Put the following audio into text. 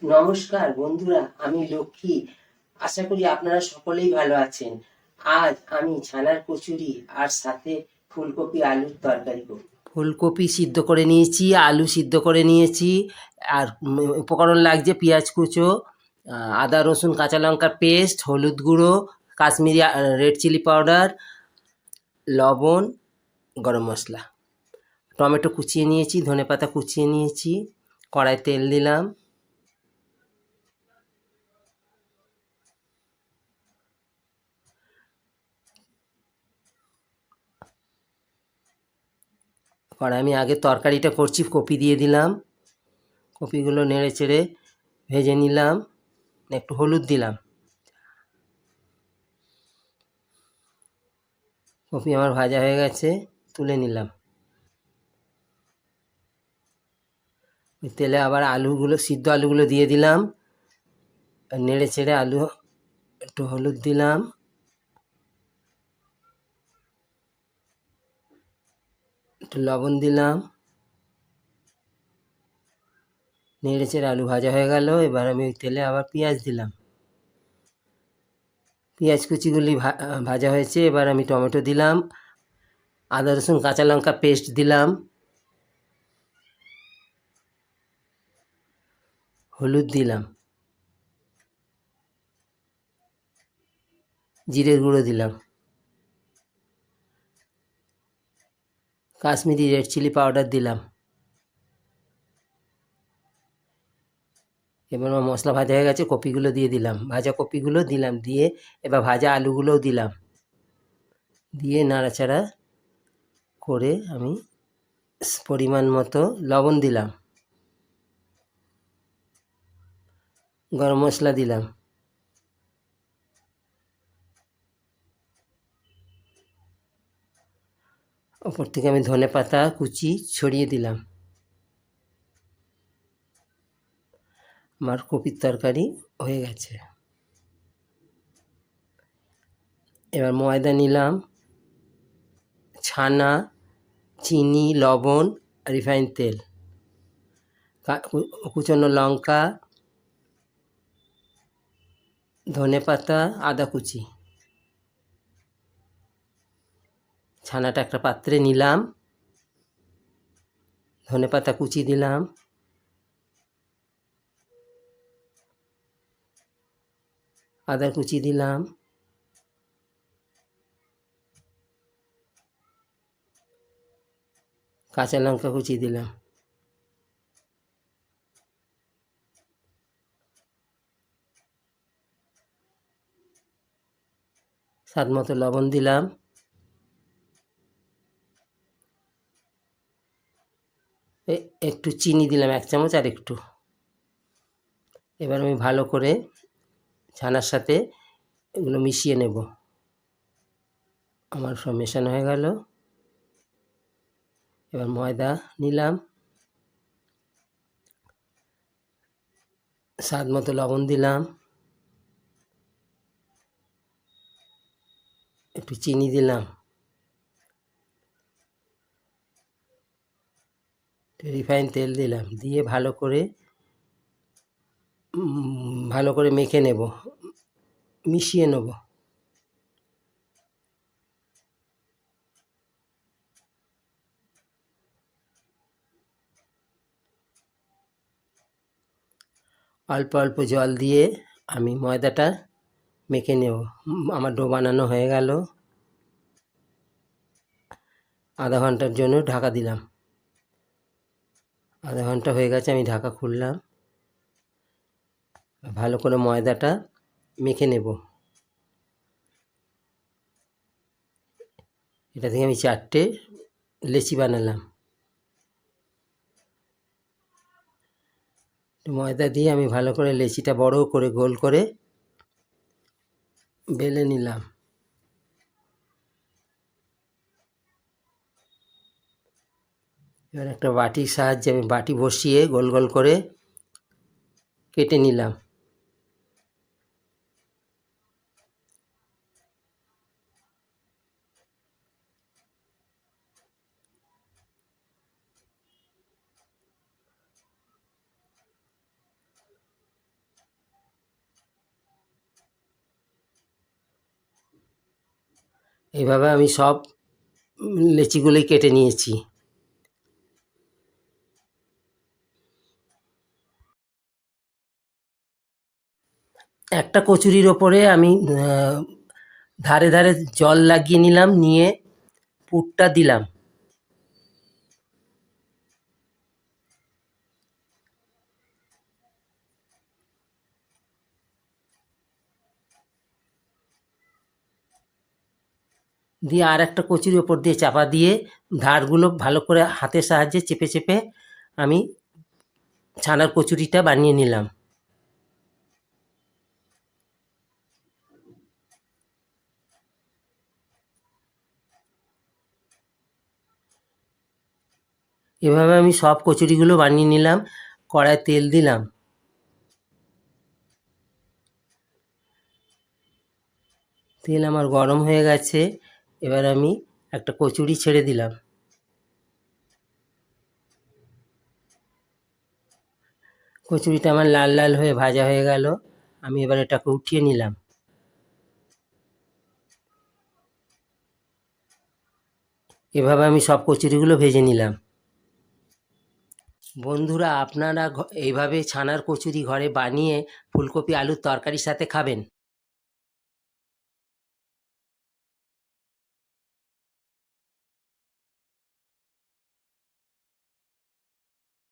নমস্কার বন্ধুরা, আমি লক্ষ্মী। আশা করি আপনারা সকলেই ভালো আছেন। আজ আমি ছানার কচুরি আর সাথে ফুলকপি আলুর তরকারি করব। ফুলকপি সিদ্ধ করে নিয়েছি, আলু সিদ্ধ করে নিয়েছি, আর উপকরণ লাগছে পেঁয়াজ কুচো, আদা রসুন কাঁচা লঙ্কার পেস্ট, হলুদ গুঁড়ো, কাশ্মীরি রেড চিলি পাউডার, লবণ, গরম মশলা। টমেটো কুচিয়ে নিয়েছি, ধনেপাতা কুচিয়ে নিয়েছি। কড়াই তেল দিলাম, কড়াই আমি আগে তরকারিটা করছি, কপি দিয়ে দিলাম। কপিগুলো নেড়ে চেড়ে ভেজে নিলাম, একটু হলুদ দিলাম। কপি আমার ভাজা হয়ে গেছে, তুলে নিলাম। ওই তেলে আবার সিদ্ধ আলুগুলো দিয়ে দিলাম, নেড়ে চেড়ে আলু, একটু হলুদ দিলাম, একটু লবণ দিলাম। নেড়ে চেড়ে আলু ভাজা হয়ে গেল। এবার আমি ওই তেলে আবার পেঁয়াজ দিলাম। পেঁয়াজ কুচিগুলি ভাজা হয়েছে। এবার আমি টমেটো দিলাম, আদা রসুন কাঁচা লঙ্কা পেস্ট দিলাম, হলুদ দিলাম, জিরের গুঁড়ো দিলাম, কাশ্মীরি রেড চিলি পাউডার দিলাম। এবার আমার মশলা ভাজা হয়ে গেছে, কপিগুলো দিয়ে দিলাম, ভাজা কপিগুলো দিলাম, দিয়ে এবার ভাজা আলুগুলোও দিলাম, দিয়ে নাড়াচাড়া করে আমি পরিমাণ মতো লবণ দিলাম, গরম মশলা দিলাম, ওপর থেকে আমি ধনেপাতা কুচি ছড়িয়ে দিলাম। আমার কপির তরকারি হয়ে গেছে। এবার ময়দা নিলাম, ছানা, চিনি, লবণ, রিফাইন তেল, কুচনো লঙ্কা, ধনেপাতা, আদা কুচি। ছানাটা একটা পাত্রে নিলাম, ধনেপাতা কুচি দিলাম, আদা কুচি দিলাম, কাঁচা লঙ্কা কুচি দিলাম, স্বাদ মতো লবণ দিলাম, একটু চিনি দিলাম 1 চামচ, আর একটু। এবার আমি ভালো করে ছানার সাথে এগুলো মিশিয়ে নেব। আমার সব মেশানো হয়ে গেল। এবার ময়দা নিলাম, স্বাদ মতো লবণ দিলাম, একটু চিনি দিলাম, রিফাইন তেল দিলাম, দিয়ে ভালো করে মেখে নেব, মিশিয়ে নেব। অল্প অল্প জল দিয়ে আমি ময়দাটা মেখে নেব। আমার ডো বানানো হয়ে গেল। আধা ঘন্টার জন্য ঢাকা দিলাম। আধা ঘন্টা হয়ে গেছে, আমি ঢাকা খুললাম। ভালো করে ময়দাটা মেখে নেব। এটা থেকে আমি 4টে লেচি বানালাম। ময়দা দিয়ে আমি ভালো করে লেচিটা বড় করে গোল করে বেলে নিলাম। এবার একটা বাটির সাহায্যে আমি বাটি বসিয়ে গোল গোল করে কেটে নিলাম। এইভাবে আমি সব লেচিগুলোই কেটে নিয়েছি। একটা কচুরির ওপরে আমি ধারে ধারে জল লাগিয়ে নিলাম, নিয়ে পুরটা দিলাম। দিয়ে আর একটা কচুরির ওপর দিয়ে চাপা দিয়ে ধারগুলো ভালো করে হাতের সাহায্যে চেপে চেপে আমি ছানার কচুরিটা বানিয়ে নিলাম। এভাবে আমি সব কচুরিগুলো বানিয়ে নিলাম। কড়ায় তেল দিলাম। তেল আমার গরম হয়ে গেছে। এবার আমি একটা কচুরি ছেড়ে দিলাম। কচুরিটা আমার লাল লাল হয়ে ভাজা হয়ে গেল। আমি এবার এটাকে উঠিয়ে নিলাম। এভাবে আমি সব কচুরিগুলো ভেজে নিলাম। বন্ধুরা, আপনারা এইভাবে ছানার কচুরি ঘরে বানিয়ে ফুলকপি আলুর তরকারির সাথে খাবেন।